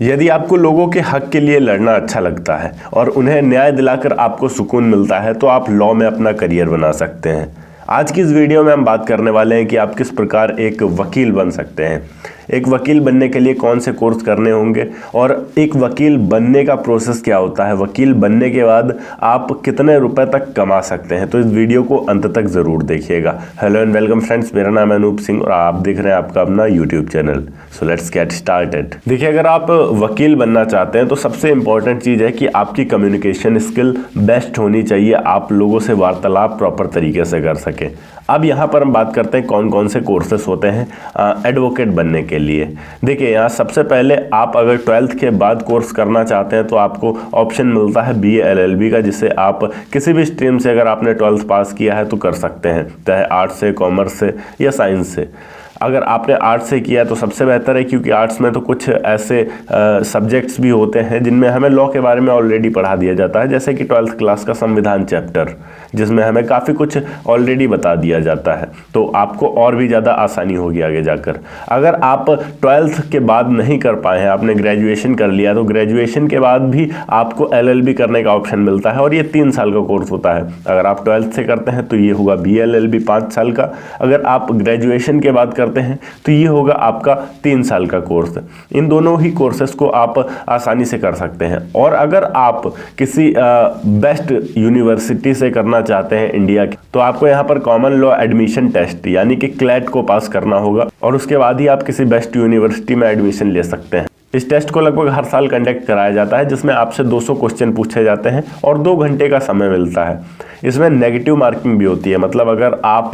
यदि आपको लोगों के हक के लिए लड़ना अच्छा लगता है और उन्हें न्याय दिलाकर आपको सुकून मिलता है तो आप लॉ में अपना करियर बना सकते हैं। आज की इस वीडियो में हम बात करने वाले हैं कि आप किस प्रकार एक वकील बन सकते हैं। एक वकील बनने के लिए कौन से कोर्स करने होंगे और एक वकील बनने का प्रोसेस क्या होता है। वकील बनने के बाद आप कितने रुपए तक कमा सकते हैं, तो इस वीडियो को अंत तक ज़रूर देखिएगा। हेलो एंड वेलकम फ्रेंड्स, मेरा नाम है अनूप सिंह और आप देख रहे हैं आपका अपना YouTube channel. So let's get started. देखिए, अगर आप वकील बनना चाहते हैं तो सबसे इंपॉर्टेंट चीज़ है कि आपकी कम्युनिकेशन स्किल बेस्ट होनी चाहिए, आप लोगों से वार्तालाप प्रॉपर तरीके से कर सकें। अब यहाँ पर हम बात करते हैं कौन कौन से कोर्सेस होते हैं एडवोकेट बनने के लिए। देखिए, यहाँ सबसे पहले आप अगर 12th के बाद कोर्स करना चाहते हैं तो आपको ऑप्शन मिलता है BA LLB का, जिससे आप किसी भी स्ट्रीम से अगर आपने 12th पास किया है तो कर सकते हैं, चाहे आर्ट्स से, कॉमर्स से या साइंस से। अगर आपने आर्ट्स से किया तो सबसे बेहतर है, क्योंकि आर्ट्स में तो कुछ ऐसे सब्जेक्ट्स भी होते हैं जिनमें हमें लॉ के बारे में ऑलरेडी पढ़ा दिया जाता है, जैसे कि 12th क्लास का संविधान चैप्टर, जिसमें हमें काफ़ी कुछ ऑलरेडी बता दिया जाता है, तो आपको और भी ज़्यादा आसानी होगी आगे जाकर। अगर आप 12th के बाद नहीं कर पाए हैं, आपने ग्रेजुएशन कर लिया, तो ग्रेजुएशन के बाद भी आपको LLB करने का ऑप्शन मिलता है और ये 3 साल का कोर्स होता है। अगर आप 12th से करते हैं तो ये होगा BA LLB 5 साल का। अगर आप ग्रेजुएशन के बाद करते हैं तो ये होगा आपका 3 साल का कोर्स। इन दोनों ही कोर्सेस को आप आसानी से कर सकते हैं। और अगर आप किसी बेस्ट यूनिवर्सिटी से करना चाहते हैं इंडिया की, तो आपको यहाँ पर कॉमन लॉ एडमिशन टेस्ट यानी कि क्लैट को पास करना होगा और उसके बाद ही आप किसी बेस्ट यूनिवर्सिटी में एडमिशन ले सकते हैं। इस टेस्ट को लगभग हर साल कंडक्ट कराया जाता है, जिसमें आपसे 200 क्वेश्चन पूछे जाते हैं और 2 घंटे का समय मिलता है। इसमें नेगेटिव मार्किंग भी होती है, मतलब अगर आप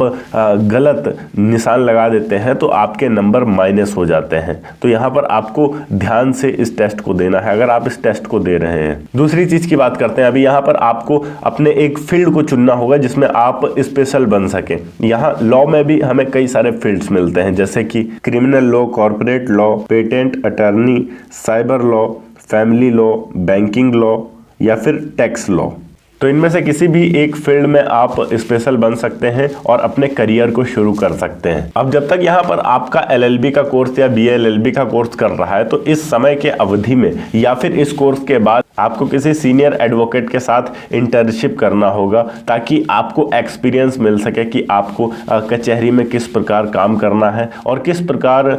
गलत निशान लगा देते हैं तो आपके नंबर माइनस हो जाते हैं। तो यहाँ पर आपको ध्यान से इस टेस्ट को देना है अगर आप इस टेस्ट को दे रहे हैं। दूसरी चीज़ की बात करते हैं। अभी यहाँ पर आपको अपने एक फील्ड को चुनना होगा जिसमें आप स्पेशल बन सकें। यहाँ लॉ में भी हमें कई सारे फील्ड्स मिलते हैं, जैसे कि criminal law, corporate law, patent attorney, cyber law, family law, banking law या फिर टैक्स लॉ। तो इनमें से किसी भी एक फील्ड में आप स्पेशल बन सकते हैं और अपने करियर को शुरू कर सकते हैं। अब जब तक यहाँ पर आपका LLB का कोर्स या BA LLB का कोर्स कर रहा है, तो इस समय के अवधि में या फिर इस कोर्स के बाद आपको किसी सीनियर एडवोकेट के साथ इंटर्नशिप करना होगा, ताकि आपको एक्सपीरियंस मिल सके कि आपको कचहरी में किस प्रकार काम करना है और किस प्रकार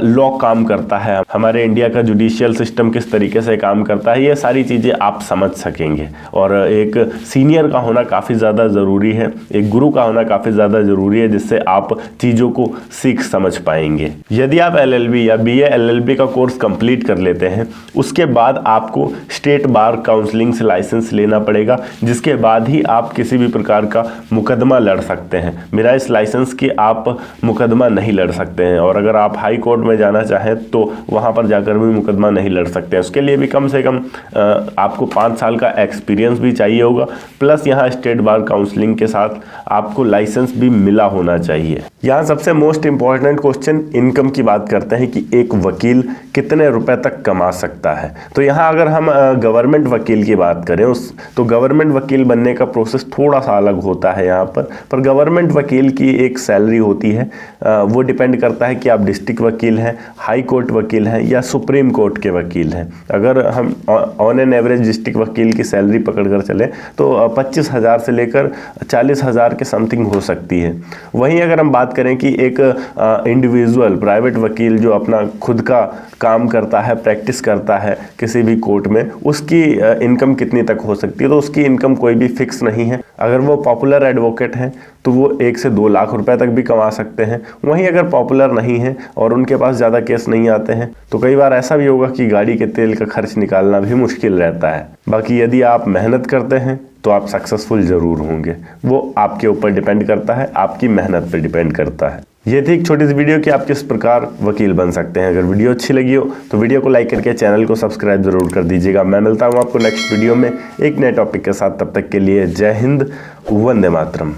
लॉ काम करता है, हमारे इंडिया का जुडिशियल सिस्टम किस तरीके से काम करता है। ये सारी चीज़ें आप समझ सकेंगे। और एक सीनियर का होना काफ़ी ज़्यादा ज़रूरी है, एक गुरु का होना काफ़ी ज़्यादा ज़रूरी है, जिससे आप चीज़ों को सीख समझ पाएंगे। यदि आप LLB या BA LLB का कोर्स कंप्लीट कर लेते हैं, उसके बाद आपको स्टेट बार काउंसलिंग से लाइसेंस लेना पड़ेगा, जिसके बाद ही आप किसी भी प्रकार का मुकदमा लड़ सकते हैं। बिना इस लाइसेंस के आप मुकदमा नहीं लड़ सकते हैं, और अगर आप हाई कोर्ट में जाना चाहें तो वहाँ पर जाकर भी मुकदमा नहीं लड़ सकते हैं। उसके लिए भी कम से कम आपको 5 साल का एक्सपीरियंस भी चाहिए होगा, प्लस यहाँ स्टेट बार काउंसलिंग के साथ आपको लाइसेंस भी मिला होना चाहिए। यहाँ सबसे मोस्ट इंपॉर्टेंट क्वेश्चन इनकम की बात करते हैं कि एक वकील कितने रुपए तक कमा सकता है। तो यहाँ अगर हम गवर्नमेंट वकील की बात करें तो गवर्नमेंट वकील बनने का प्रोसेस थोड़ा सा अलग होता है यहाँ पर गवर्नमेंट वकील की एक सैलरी होती है। वो डिपेंड करता है कि आप डिस्ट्रिक्ट वकील हैं, हाई कोर्ट वकील हैं या सुप्रीम कोर्ट के वकील हैं। अगर हम ऑन एन एवरेज डिस्ट्रिक्ट वकील की सैलरी पकड़ कर चले तो 25,000 से लेकर 40,000 के समथिंग हो सकती है। वहीं अगर हम बात करें कि एक इंडिविजुअल प्राइवेट वकील जो अपना खुद का काम करता है, प्रैक्टिस करता है किसी भी कोर्ट में, उसकी इनकम कितनी तक हो सकती है, तो उसकी इनकम कोई भी फिक्स नहीं है। अगर वो पॉपुलर एडवोकेट हैं तो वो 1 से 2 लाख रुपए तक भी कमा सकते हैं। वहीं अगर पॉपुलर नहीं है और उनके पास ज़्यादा केस नहीं आते हैं तो कई बार ऐसा भी होगा कि गाड़ी के तेल का खर्च निकालना भी मुश्किल रहता है। बाकी यदि आप मेहनत करते हैं तो आप सक्सेसफुल ज़रूर होंगे। वो आपके ऊपर डिपेंड करता है, आपकी मेहनत पर डिपेंड करता है। ये थी एक छोटी सी वीडियो कि आप किस प्रकार वकील बन सकते हैं। अगर वीडियो अच्छी लगी हो तो वीडियो को लाइक करके चैनल को सब्सक्राइब जरूर कर दीजिएगा। मैं मिलता हूँ आपको नेक्स्ट वीडियो में एक नए टॉपिक के साथ। तब तक के लिए जय हिंद, वंदे मातरम।